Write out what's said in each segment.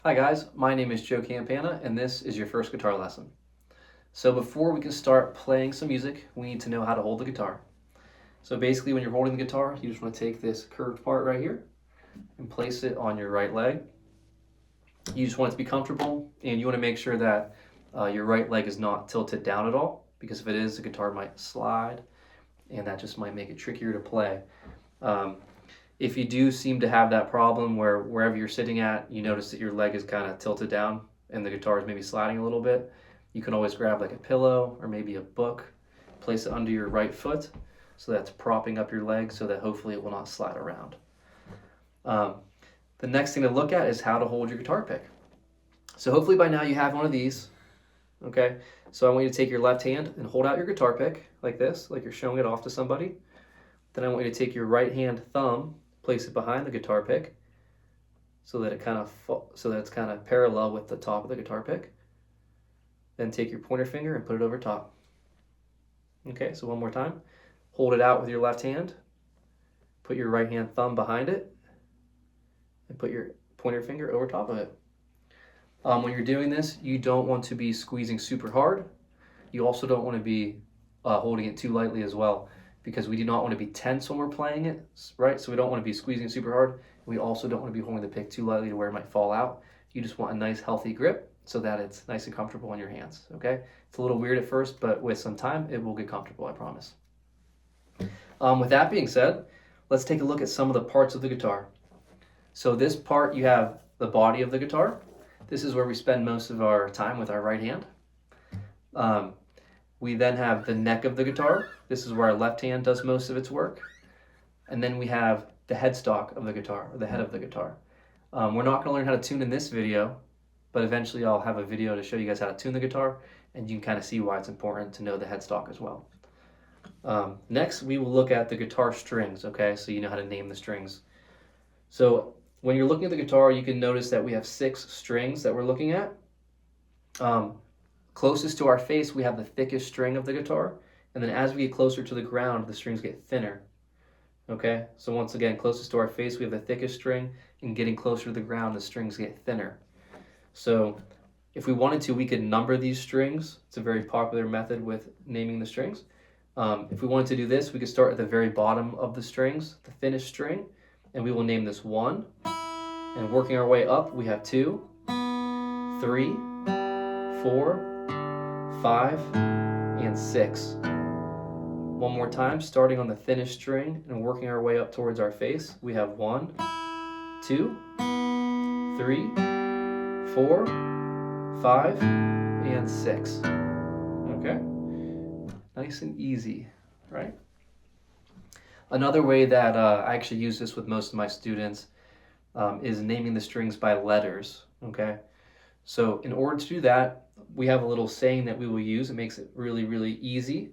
Hi guys, my name is Joe Campana and this is your first guitar lesson. So before we can start playing some music, we need to know how to hold the guitar. So basically when you're holding the guitar, you just want to take this curved part right here and place it on your right leg. You just want it to be comfortable and you want to make sure that your right leg is not tilted down at all, because if it is, the guitar might slide and that just might make it trickier to play. If you do seem to have that problem where wherever you're sitting at, you notice that your leg is kind of tilted down and the guitar is maybe sliding a little bit, you can always grab like a pillow or maybe a book, place it under your right foot so that's propping up your leg so that hopefully it will not slide around. The next thing to look at is how to hold your guitar pick. So hopefully by now you have one of these, okay? So I want you to take your left hand and hold out your guitar pick like this, like you're showing it off to somebody. Then I want you to take your right hand thumb, place it behind the guitar pick so that it's kind of parallel with the top of the guitar pick. Then take your pointer finger and put it over top. Okay, so one more time. Hold it out with your left hand, put your right hand thumb behind it, and put your pointer finger over top of it. When you're doing this, you don't want to be squeezing super hard. You also don't want to be holding it too lightly as well, because we do not want to be tense when we're playing it, right? So we don't want to be squeezing super hard. We also don't want to be holding the pick too lightly to where it might fall out. You just want a nice healthy grip so that it's nice and comfortable in your hands, okay? It's a little weird at first, but with some time, it will get comfortable, I promise. With that being said, let's take a look at some of the parts of the guitar. So this part, you have the body of the guitar. This is where we spend most of our time with our right hand. We then have the neck of the guitar. This is where our left hand does most of its work. And then we have the headstock of the guitar, or the head of the guitar. We're not going to learn how to tune in this video, but eventually I'll have a video to show you guys how to tune the guitar, and you can kind of see why it's important to know the headstock as well. Next, we will look at the guitar strings, okay? So you know how to name the strings. So when you're looking at the guitar, you can notice that we have 6 strings that we're looking at. Closest to our face, we have the thickest string of the guitar, and then as we get closer to the ground, the strings get thinner. Okay, so once again, closest to our face, we have the thickest string, and getting closer to the ground, the strings get thinner. So if we wanted to, we could number these strings. It's a very popular method with naming the strings. If we wanted to do this, we could start at the very bottom of the strings, the thinnest string, and we will name this 1. And working our way up, we have 2, 3, 4, 5, and 6. One more time, starting on the thinnest string and working our way up towards our face, we have 1, 2, 3, 4, 5, and 6. Okay? Nice and easy, right? Another way that I actually use this with most of my students is naming the strings by letters, okay? So in order to do that, we have a little saying that we will use. It makes it really, really easy.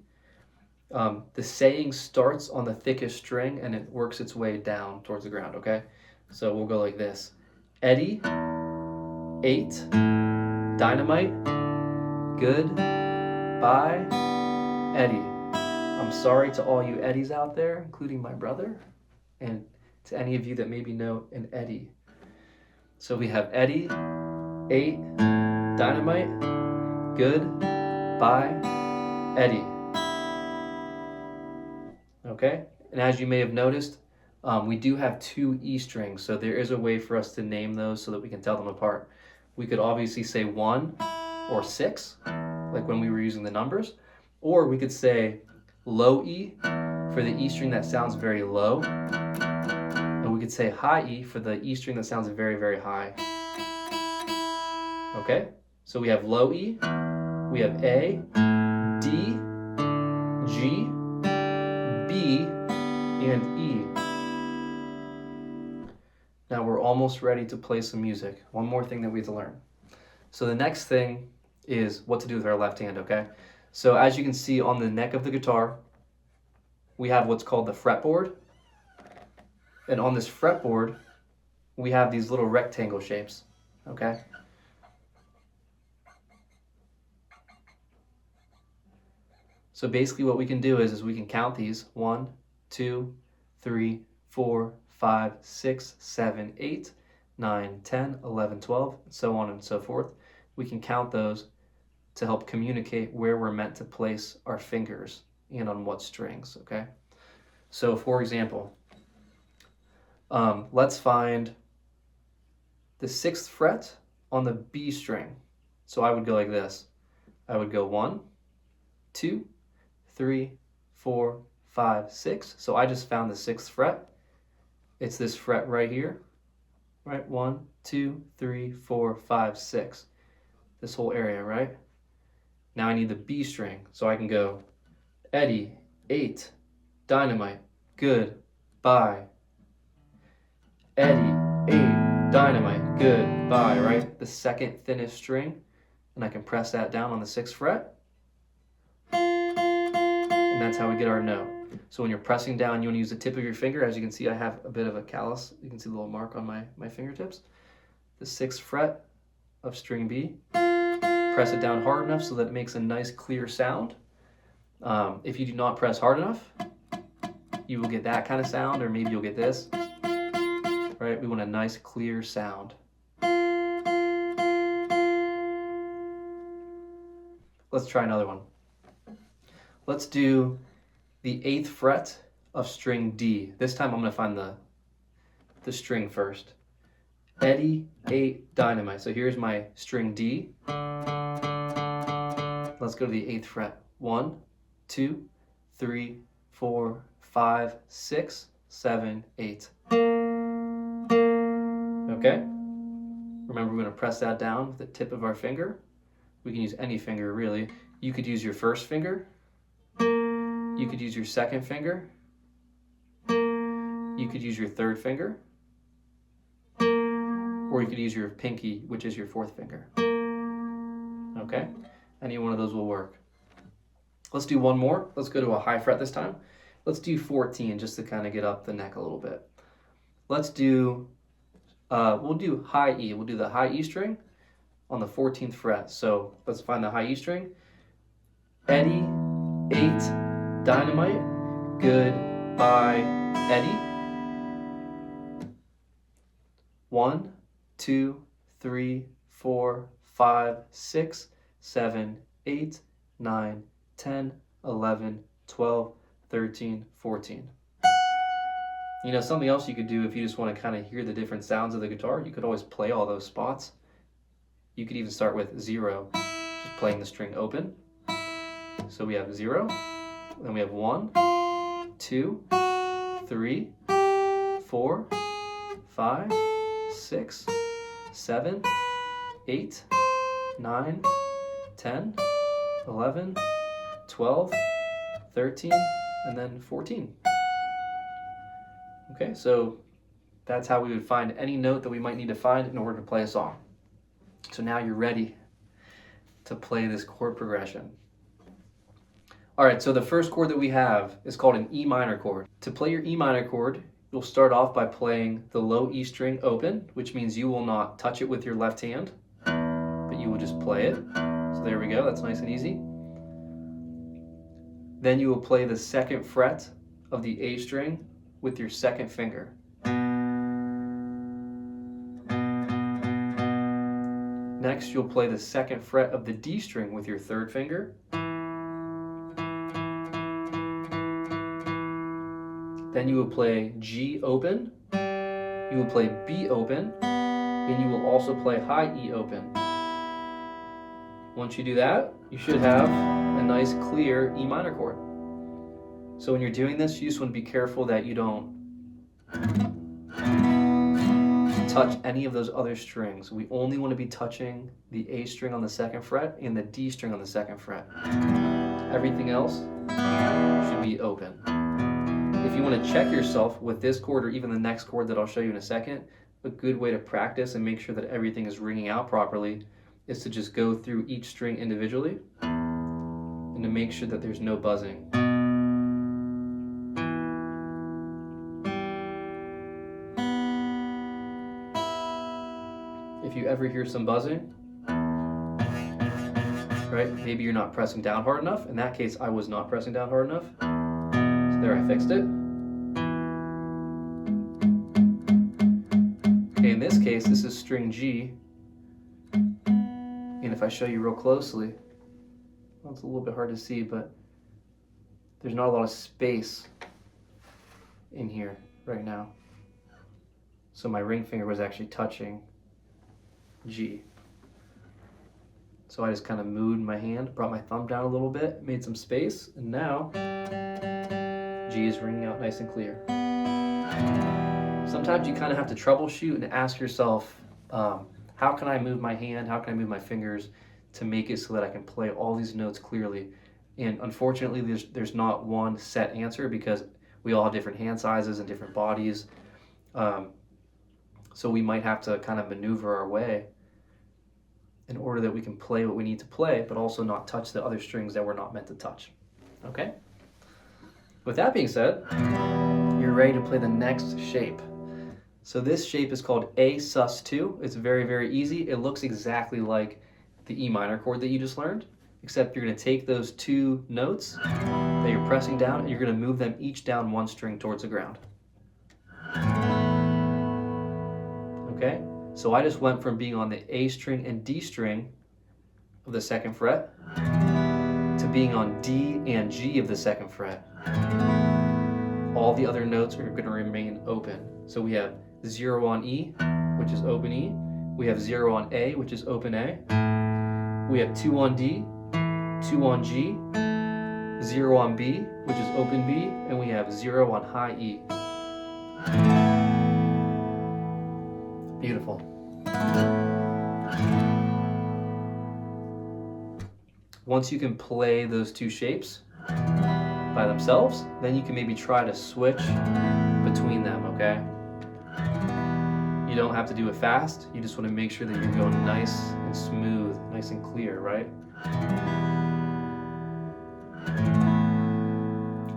The saying starts on the thickest string and it works its way down towards the ground, okay? So we'll go like this. Eddie ate dynamite. Good. Bye, Eddie. I'm sorry to all you Eddies out there, including my brother, and to any of you that maybe know an Eddie. So we have Eddie ate dynamite. Good. Bye, Eddie. Okay, and as you may have noticed, we do have 2 E strings, so there is a way for us to name those so that we can tell them apart. We could obviously say 1 or 6, like when we were using the numbers, or we could say low E for the E string that sounds very low, and we could say high E for the E string that sounds very, very high. Okay, so we have low E, we have A, D, G, B, and E. Now we're almost ready to play some music. One more thing that we have to learn. So the next thing is what to do with our left hand, okay? So as you can see on the neck of the guitar, we have what's called the fretboard. And on this fretboard, we have these little rectangle shapes, okay? So basically what we can do is we can count these 1, 2, 3, 4, 5, 6, 7, 8, 9, 10, 11, 12, and so on and so forth. We can count those to help communicate where we're meant to place our fingers and on what strings, okay? So for example, let's find the 6th fret on the B string. So I would go like this. I would go 1, 2, 3, 4, 5, 6. So I just found the 6th fret. It's this fret right here, right? 1, 2, 3, 4, 5, 6. This whole area, right? Now I need the B string. So I can go Eddie, 8, dynamite, good, bye. Eddie, 8, dynamite, good, bye, right? The second thinnest string. And I can press that down on the 6th fret. And that's how we get our note. So when you're pressing down, you want to use the tip of your finger. As you can see, I have a bit of a callus. You can see the little mark on my fingertips. The 6th fret of string B. Press it down hard enough so that it makes a nice clear sound. If you do not press hard enough, you will get that kind of sound, or maybe you'll get this. Right? We want a nice clear sound. Let's try another one. Let's do the 8th fret of string D. This time I'm going to find the string first. Eddie, 8, dynamite. So here's my string D. Let's go to the 8th fret. 1, 2, 3, 4, 5, 6, 7, 8. Okay? Remember, we're going to press that down with the tip of our finger. We can use any finger, really. You could use your first finger. You could use your second finger. You could use your third finger. Or you could use your pinky, which is your 4th finger. Okay? Any one of those will work. Let's do one more. Let's go to a high fret this time. Let's do 14 just to kind of get up the neck a little bit. Let's do, we'll do high E. We'll do the high E string on the 14th fret. So let's find the high E string. Eddie, 8, dynamite, good, bye, Eddie. 1, 2, 3, 4, 5, 6, 7, 8, 9, 10, 11, 12, 13, 14. You know, something else you could do if you just want to kind of hear the different sounds of the guitar, you could always play all those spots. You could even start with 0, just playing the string open. So we have 0, then we have 1, 2, 3, 4, 5, 6, 7, 8, 9, 10, 11, 12, 13, and then 14. Okay, so that's how we would find any note that we might need to find in order to play a song. So now you're ready to play this chord progression. All right, so the first chord that we have is called an E minor chord. To play your E minor chord, you'll start off by playing the low E string open, which means you will not touch it with your left hand, but you will just play it. So there we go, that's nice and easy. Then you will play the 2nd fret of the A string with your 2nd finger. Next, you'll play the 2nd fret of the D string with your 3rd finger. Then you will play G open, you will play B open, and you will also play high E open. Once you do that, you should have a nice clear E minor chord. So when you're doing this, you just want to be careful that you don't touch any of those other strings. We only want to be touching the A string on the 2nd fret and the D string on the 2nd fret. Everything else should be open. If you want to check yourself with this chord or even the next chord that I'll show you in a second, a good way to practice and make sure that everything is ringing out properly is to just go through each string individually and to make sure that there's no buzzing. If you ever hear some buzzing, right, maybe you're not pressing down hard enough. In that case, I was not pressing down hard enough. So there, I fixed it. Okay, in this case, this is string G. And if I show you real closely, well, it's a little bit hard to see, but there's not a lot of space in here right now. So my ring finger was actually touching G. So I just kind of moved my hand, brought my thumb down a little bit, made some space, and now G is ringing out nice and clear. Sometimes you kind of have to troubleshoot and ask yourself, how can I move my hand, how can I move my fingers to make it so that I can play all these notes clearly? And unfortunately, there's not one set answer because we all have different hand sizes and different bodies. So we might have to kind of maneuver our way in order that we can play what we need to play, but also not touch the other strings that we're not meant to touch. Okay? With that being said, you're ready to play the next shape. So this shape is called A sus2. It's very, very easy. It looks exactly like the E minor chord that you just learned, except you're going to take those two notes that you're pressing down and you're going to move them each down one string towards the ground. Okay? So I just went from being on the A string and D string of the 2nd fret to being on D and G of the 2nd fret. All the other notes are going to remain open. So we have 0 on E, which is open E. We have 0 on A, which is open A. We have 2 on D, 2 on G, 0 on B, which is open B, and we have 0 on high E. Beautiful. Once you can play those two shapes by themselves, then you can maybe try to switch between them, okay? You don't have to do it fast. You just want to make sure that you're going nice and smooth, nice and clear, right?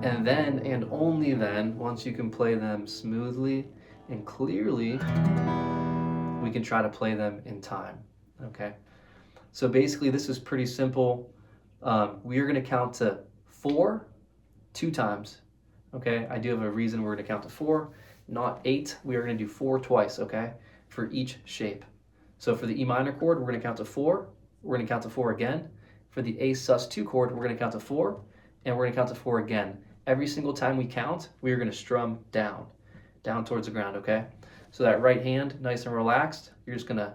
And then, and only then, once you can play them smoothly and clearly, we can try to play them in time, okay? So basically, this is pretty simple. We are going to count to 4 2 times, okay? I do have a reason we're going to count to 4, not 8. We are going to do 4 twice, okay, for each shape. So for the E minor chord, we're going to count to 4. We're going to count to 4 again. For the A sus2 chord, we're going to count to 4, and we're going to count to 4 again. Every single time we count, we are going to strum down towards the ground, okay? So that right hand, nice and relaxed, you're just going to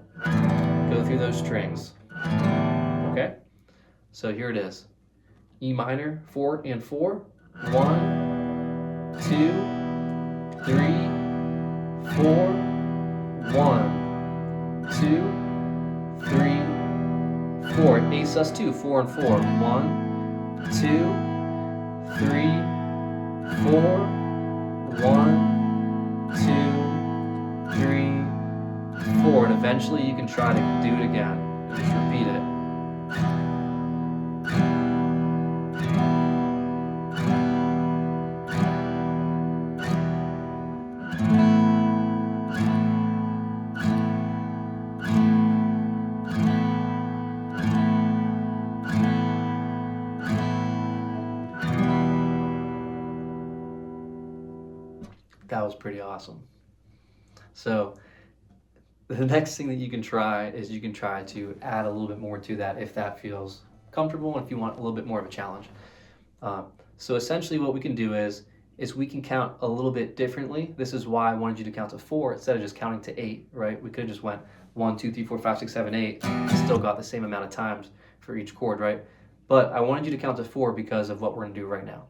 go through those strings, okay? So here it is. E minor, 4 and 4. 1, 2, 3, 4. 1, 2, 3, 4. A sus2, 4 and 4. 1, 2, 3, 4. 1, 2, 3, 4. And eventually you can try to do it again. Just repeat it. That was pretty awesome. So the next thing that you can try is you can try to add a little bit more to that if that feels comfortable and if you want a little bit more of a challenge. So essentially what we can do is we can count a little bit differently. This is why I wanted you to count to 4 instead of just counting to 8, right? We could have just went 1, 2, 3, 4, 5, 6, 7, 8, and still got the same amount of times for each chord, right? But I wanted you to count to 4 because of what we're gonna do right now.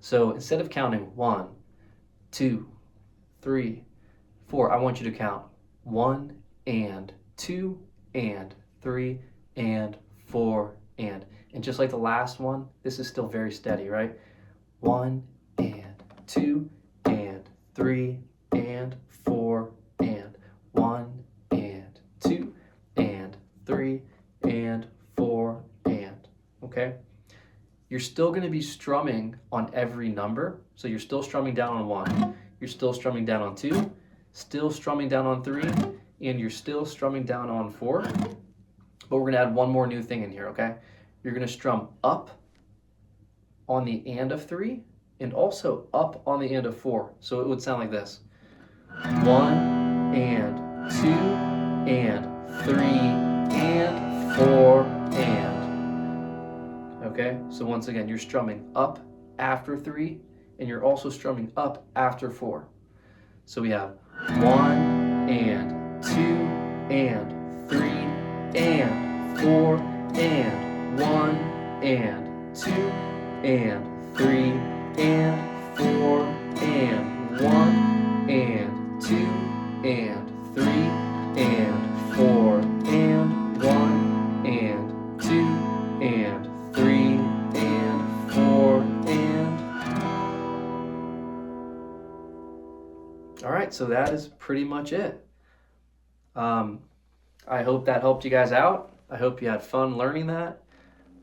So instead of counting 1, 2, 3, 4, I want you to count 1 and 2 and 3 and 4 and just like the last one, this is still very steady, right? 1 and 2 and 3 and 4 and 1 and 2 and 3 and 4 and, okay? You're still going to be strumming on every number, so you're still strumming down on 1, you're still strumming down on 2, still strumming down on 3, and you're still strumming down on 4, but we're going to add one more new thing in here, okay? You're going to strum up on the and of 3 and also up on the and of 4. So it would sound like this. 1 and 2, and 3, and 4, and. Okay, so once again, you're strumming up after 3, and you're also strumming up after 4. So we have 1, and 2, and 3, and 4, and 1, and 2, and 3, and 4, and 1, and 2, and 3, and 4, and 1, and 2, and 3, and 4, and. All right, so that is pretty much it. I hope that helped you guys out. I hope you had fun learning that.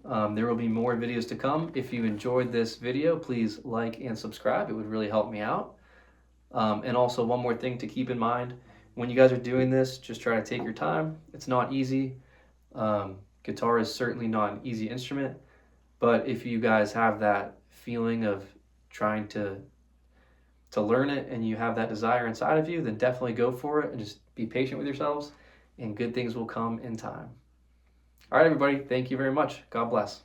There will be more videos to come. If you enjoyed this video, please like and subscribe. It would really help me out. And also one more thing to keep in mind, when you guys are doing this, just try to take your time. It's not easy. Guitar is certainly not an easy instrument, but if you guys have that feeling of trying to learn it and you have that desire inside of you, then definitely go for it and just be patient with yourselves, and good things will come in time. All right, everybody, thank you very much. God bless.